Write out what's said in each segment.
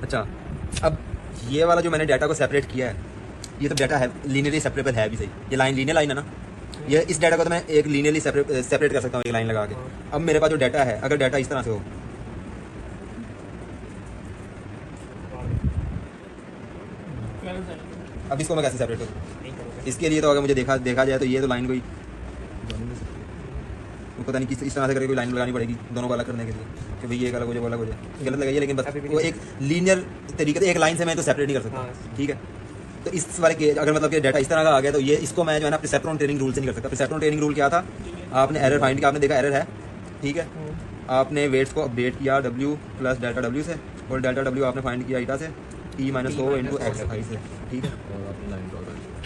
अच्छा, अब ये वाला जो मैंने डाटा को सेपरेट किया है, ये तो डाटा है लीनियरली सेपरेबल है भी सही। ये लाइन लीनियर लाइन है ना, ये इस डाटा को तो मैं एक लीनियरली सेपरेट कर सकता हूँ एक लाइन लगा के। अब मेरे पास जो डाटा है, अगर डाटा इस तरह से हो, अब इसको मैं कैसे सेपरेट करूँ? इसके लिए तो अगर मुझे देखा जाए तो ये तो लाइन कोई पता नहीं किस इस तरह से करके कोई लाइन लगानी पड़ेगी दोनों को अलग करने के लिए कि भाई ये अलग हो जाए वो अलग हो जाए। गलत लगाइए, लेकिन बस वो एक लीनियर तरीके से एक लाइन से मैं तो सेपरेट नहीं कर सकता। ठीक है, तो इस वाले के अगर मतलब कि डाटा इस तरह का आ गया तो ये इसको मैं जो है ना प्रिसेप्ट्रॉन ट्रेनिंग रूल से नहीं कर सकता। प्रिसेप्ट्रॉन ट्रेनिंग रूल क्या था? आपने एरर फाइंड किया, आपने देखा एरर है, ठीक है, आपने वेट्स को अपडेट किया W प्लस डेल्टा W से, और डेल्टा W आपने फाइंड किया ईटा से T minus O into x y से। ठीक है,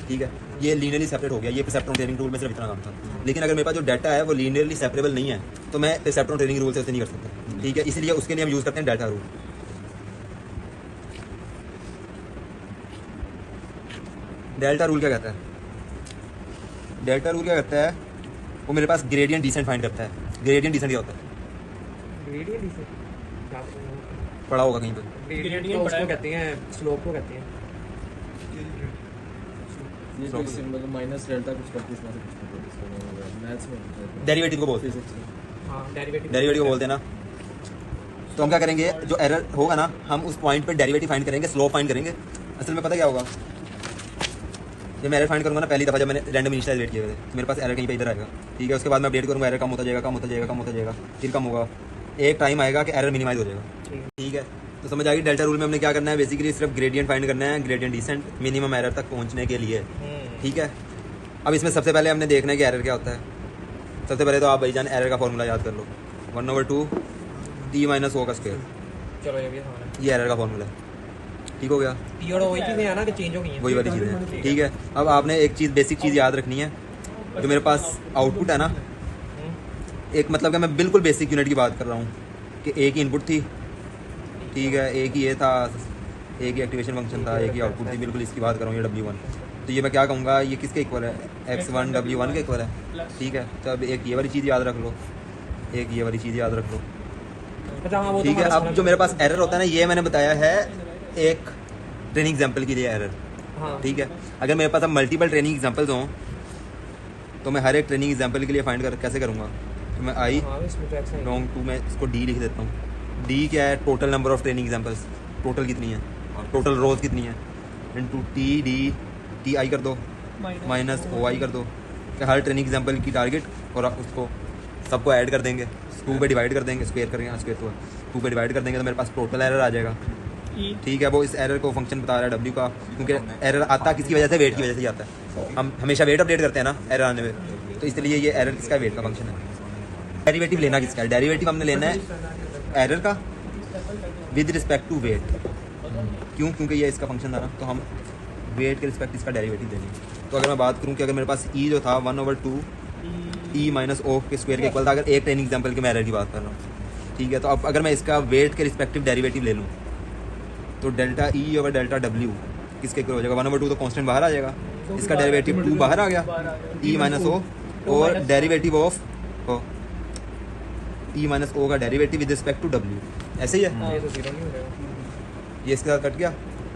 ठीक है, ये लीनियरली सेपरेट हो गया। ये प्रिसेप्ट्रॉन ट्रेनिंग रूल में सिर्फ इतना काम था। लेकिन अगर मेरे पास जो डाटा है वो लीनियरली सेपरेबल नहीं है तो मैं प्रिसेप्ट्रॉन ट्रेनिंग रूल से उसे नहीं कर सकता। ठीक है, इसलिए उसके लिए हम यूज़ करते हैं डेल्टा रूल। डेल्टा रूल क्या कहता है? डेल्टा रूल क्या कहता है? वो मेरे पास ग्रेडियंट डिसेंट फाइंड करता है। ग्रेडियंट डिसेंट क्या होता है? ग्रेडियंट डिसेंट पढ़ा होगा कहीं पर। ग्रेडियंट को उसको कहते हैं, स्लोप को कहते हैं। ये जो सिंबल माइनस डेल्टा कुछ करते हैं, मैथ्स में डेरिवेटिव को बोलते हैं। हां, डेरिवेटिव को बोलते हैं ना। तो हम क्या करेंगे, जो एरर होगा ना, हम उस पॉइंट पर डेरिवेटिव फाइंड करेंगे, स्लोप फाइंड करेंगे। असल में पता क्या होगा, जब मैं एरर फाइंड करूँगा ना, पहली दफ़ा जब मैंने रैंडम इनिशियलाइज वेट किए थे, मेरे पास एरर कहीं पे इधर आएगा। ठीक है, उसके बाद मैं अपडेट करूँगा, एरर कम होता जाएगा, कम होता जाएगा, कम होता जाएगा, फिर कम होगा, एक टाइम आएगा कि एरर मिनिमाइज हो जाएगा। ठीक है, तो समझ आ गई। डेल्टा रूल में हमने क्या करना है, बेसिकली सिर्फ ग्रेडियंट फाइंड करना है, ग्रेडियंट डिसेंट मिनिमम एरर तक पहुँचने के लिए। ठीक है, अब इसमें सबसे पहले हमने देखना है कि एरर क्या होता है। सबसे पहले तो आप भाईजान एरर का फॉर्मूला याद कर लो, 1/2 T माइनस O का स्क्वायर। चलो ये भी हमारा, ये एरर का फॉर्मूला है। ठीक हो गया, T और O वही चीजें हैं ना कि चेंज हो गई हैं, वही वाली चीज़ है। ठीक है, अब आपने एक चीज़ बेसिक चीज़ याद रखनी है, जो मेरे पास आउटपुट है ना, एक मतलब कि मैं बिल्कुल बेसिक यूनिट की बात कर रहा हूँ कि एक ही इनपुट थी, ठीक है, एक ही ये था, एक ही एक्टिवेशन फंक्शन था, एक ही आउटपुट थी, बिल्कुल इसकी बात कर रहा हूँ, ये W1। तो ये मैं क्या कहूँगा, ये किसके इक्वल है? X1 W1 के इक्वल है। ठीक है, तो अब एक ये वाली चीज़ याद रख लो, एक ये वाली चीज़ याद रख लो। अच्छा हाँ, वो ठीक है, अब जो मेरे पास एरर होता है ना, ये मैंने बताया है एक ट्रेनिंग एग्जाम्पल के लिए एरर। हाँ, ठीक है, अगर मेरे पास अब मल्टीपल ट्रेनिंग एग्जाम्पल्स हों तो मैं हर एक ट्रेनिंग एग्जाम्पल के लिए फाइंड कर कैसे करूँगा? तो मैं आई हाँ, इसमें तो एक्स है। लॉन्ग टू में इसको D लिख देता हूँ। D क्या है? Total number of training examples, total कितनी है, टोटल रोज कितनी है, इंटू T आई कर दो, माइनस OI कर दो, कि हर ट्रेनिंग एग्जाम्पल की टारगेट, और उसको सबको ऐड कर देंगे, 2 पे डिवाइड कर देंगे, स्क्वायर करेंगे, स्क्वायर तो 2 पे डिवाइड कर देंगे तो मेरे पास टोटल एरर आ जाएगा। ठीक है, वो इस एरर को फंक्शन बता रहा है W का, क्योंकि एरर आता किसकी वजह से? वेट की वजह से ही आता है। हम हमेशा वेट अपडेट करते हैं ना एरर आने में, तो इसलिए ये एरर किसका? वेट का फंक्शन है। डेरिवेटिव लेना किसका है? डेरिवेटिव हमने लेना है एरर का विद रिस्पेक्ट टू वेट। क्यों? क्योंकि ये इसका फंक्शन था ना, तो हम वेट के रिस्पेक्ट इसका डेरिवेटिव देंगे। तो अगर मैं बात करूँ कि अगर मेरे पास E जो था 1/2 T माइनस O के स्क्वायर के इक्वल था, अगर एक ट्रेनिंग एग्जाम्पल के मैं एरर की बात कर रहा हूँ। ठीक है, तो अब अगर मैं इसका वेट के रिस्पेक्टिव डेरिवेटिव ले लूँ तो delta E over delta W किसके इक्वल हो जाएगा? 1/2 तो कांस्टेंट बाहर आ जाएगा, इसका डेरिवेटिव 2 बाहर आ गया, T माइनस O, और derivative of T minus O का derivative with respect to W। ऐसे ही है, ये तो जीरो नहीं हो जाएगा। ये इसके साथ कट गया,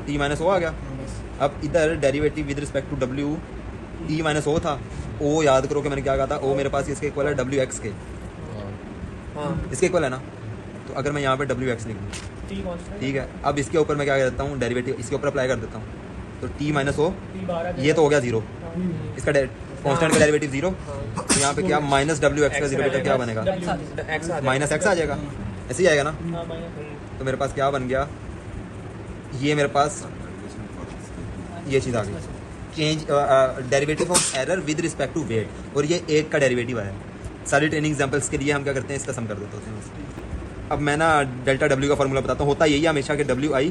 T माइनस O आ गया। अब इधर derivative with respect to W T minus O था, O याद करो कि मैंने क्या कहा था, O मेरे पास इसके इक्वल है WX के, हाँ, इसके इक्वल है ना। तो अगर मैं यहाँ पे WX लिख दूँ, ठीक है, अब इसके ऊपर मैं क्या कर देता हूँ, डेरिवेटिव इसके ऊपर अप्लाई कर देता हूँ, तो T माइनस O ये तो हो गया 0, इसका कांस्टेंट का डेरिवेटिव 0, तो यहाँ पे क्या माइनस WX का 0 बेटा क्या बनेगा? एक्स आ माइनस X आ जाएगा, ऐसे ही आएगा ना। तो मेरे पास क्या बन गया, ये मेरे पास ये चीज़ आ गई, change derivative of error with respect to weight, और ये एक का डेरिवेटिव आया। सारी ट्रेनिंग एग्जाम्पल्स के लिए हम क्या करते हैं, इसका सम कर देते हैं। अब मैं ना डेल्टा W का फॉर्मूला बताता हूँ। होता यही है हमेशा कि WI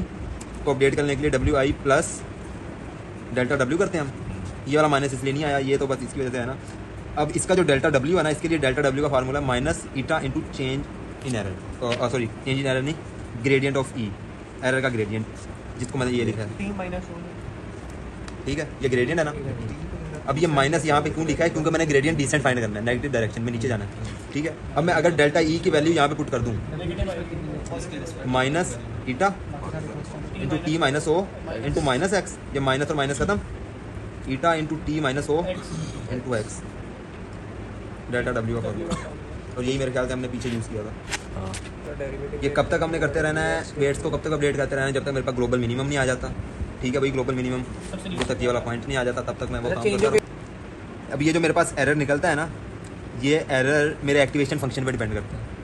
को अपडेट करने के लिए WI प्लस डेल्टा W करते हैं हम। ये वाला माइनस इसलिए नहीं आया, ये तो बस इसकी वजह से है ना। अब इसका जो डेल्टा W है ना, इसके लिए डेल्टा W का formula minus eta into change in error, sorry change in error नहीं, ग्रेडियंट ऑफ E, एरर का ग्रेडियंट, जिसको मैंने ये लिखा है। T minus O। ठीक है, ये ग्रेडियंट है ना। अब ये माइनस यहाँ पे क्यों लिखा है? क्योंकि मैंने ग्रेडियंट डिसेंट फाइंड करना है, नेगेटिव डायरेक्शन में नीचे जाना है। ठीक है, अब मैं अगर डेल्टा E की वैल्यू यहाँ पे पुट कर दूँ, minus eta into T minus O into minus x, ये माइनस और माइनस खत्म, eta into T minus O into x, delta W का फॉर्मूला। और यही मेरे ख्याल से हमने पीछे यूज़ किया था। हाँ ये कब तक हमने करते रहना है, वेट्स को कब तक अपडेट करते रहना है, जब तक मेरे पास ग्लोबल मिनिमम नहीं आ जाता। ठीक है भाई, ग्लोबल मिनिमम जब तक ये वाला पॉइंट नहीं आ जाता तब तक मैं वो काम करता रहूँ। अब ये जो मेरे पास एरर निकलता है ना, ये एरर मेरे एक्टिवेशन फंक्शन पर डिपेंड करता है।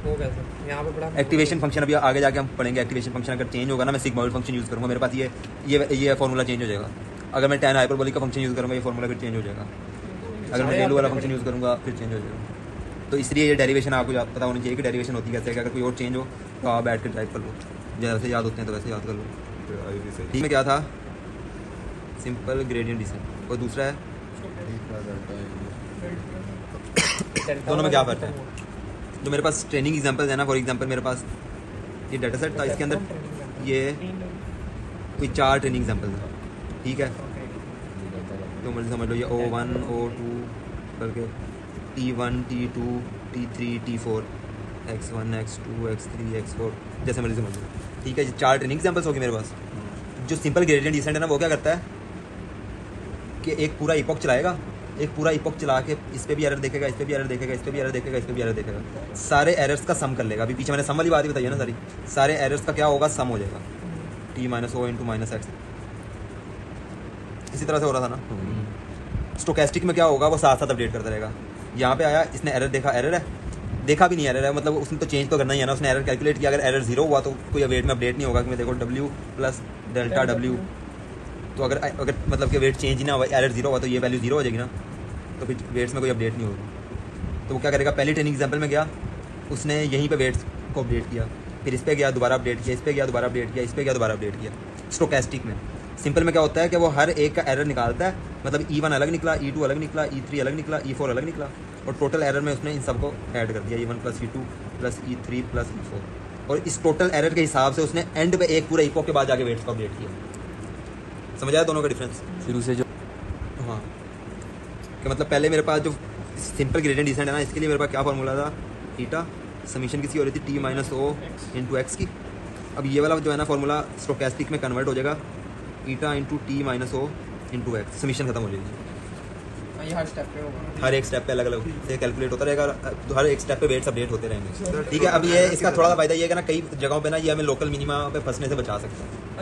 वो कैसे यहाँ पे बड़ा एक्टिवेशन फंक्शन अभी आगे जाके हम पढ़ेंगे। एक्टिवेशन फंक्शन अगर चेंज होगा ना, मैं सिग्मॉइड फंक्शन यूज़ करूँगा, मेरे पास ये फार्मूला चेंज हो जाएगा। अगर मैं tan हाइपरबोलिक का फंक्शन यूज़ करूँगा, ये फार्मूला फिर चेंज हो जाएगा। अगर मैं वैल्यू वाला फंक्शन यूज़ करूँगा फिर चेंज हो जाएगा। तो इसलिए ये डेरिवेशन आपको पता होनी चाहिए कि डेरिवेशन होती कैसे है। अगर कोई और चेंज हो तो आप बैठ के ड्राइव कर लो, जैसे याद होते हैं तो वैसे याद कर लो। ठीक में क्या था, सिंपल ग्रेडियंट डिसेंट, और दूसरा है दोनों में क्या फ़र्क है। जो मेरे पास ट्रेनिंग एग्जांपल्स है ना, फॉर एग्जांपल मेरे पास ये डाटा सेट था, इसके अंदर ये कोई 4 ट्रेनिंग एग्जांपल्स हैं। ठीक है, तो मर्जी समझ लो, ये O1 O2 करके T1 T2 T3 T4 X1 X2 X3 X4 जैसे मर्जी समझ लो। ठीक है, ये 4 ट्रेनिंग एग्जांपल्स होगी मेरे पास। जो सिंपल ग्रेडियंट डिसेंट है ना, वो क्या करता है कि एक पूरा इपॉक चलाएगा, एक पूरा इपॉक चला के इस पे भी एरर देखेगा, इस पे भी एरर देखेगा, इस पे भी एरर देखेगा, इस पे भी एरर देखेगा, सारे एरर्स का सम कर लेगा। अभी पीछे मैंने सम वाली बात ही बताई है ना सारी, सारे एरर्स का क्या होगा, सम हो जाएगा, T minus O into minus x. इसी तरह से हो रहा था ना। स्टोकेस्टिक में क्या होगा, वो साथ साथ अपडेट करता रहेगा। यहाँ पे आया, इसने एरर देखा, एरर है, देखा भी नहीं एरर है, मतलब उसने तो चेंज तो करना ही है ना। उसने एरर कैलकुलेट किया, अगर एरर 0 हुआ तो कोई वेट में अपडेट नहीं होगा कि मैं देखो W प्लस डेल्टा W, तो अगर मतलब कि वेट चेंज ही ना हुआ, एरर 0 हुआ तो ये वैल्यू 0 हो जाएगी ना, तो फिर वेट्स में कोई अपडेट नहीं होगा। तो वो क्या करेगा, पहली ट्रेनिंग एग्जाम्पल में गया, उसने यहीं पे वेट्स को अपडेट किया, फिर इस पे गया दोबारा अपडेट किया, इस पे गया दोबारा अपडेट किया, इस पे गया दोबारा अपडेट किया। स्टोकेस्टिक में सिंपल में क्या होता है कि वो हर एक का एरर निकालता है, मतलब E1 अलग निकला, E2 अलग निकला, E3 अलग निकला, E4 अलग निकला, और टोटल एरर में उसने इन सबको ऐड कर दिया, E1 plus E2 plus E3 plus E4। और इस टोटल एरर के हिसाब से उसने एंड पे एक पूरा इपॉक के बाद जाके वेट्स को अपडेट किया। समझ आया दोनों का डिफरेंस? शुरू से जो हाँ, कि मतलब पहले मेरे पास जो सिंपल ग्रेडियंट डिसेंट है ना, इसके लिए मेरे पास क्या फार्मूला था, थीटा समीशन किसी हो रही थी T minus O into x की। अब ये वाला जो है ना फार्मूला स्टोकेस्टिक में कन्वर्ट हो जाएगा, eta into T minus O into x, summation खत्म हो जाएगी। ये हर स्टेप पे होगा, हर एक स्टेप पे अलग अलग से कैलकुलेट होता रहेगा, तो हर एक स्टेप पे वेट्स अपडेट होते रहेंगे। ठीक है, अब ये इसका थोड़ा सा फायदा ये है कि ना, कई जगहों पे ना ये हमें लोकल मिनिमा पे फंसने से बचा सकता है।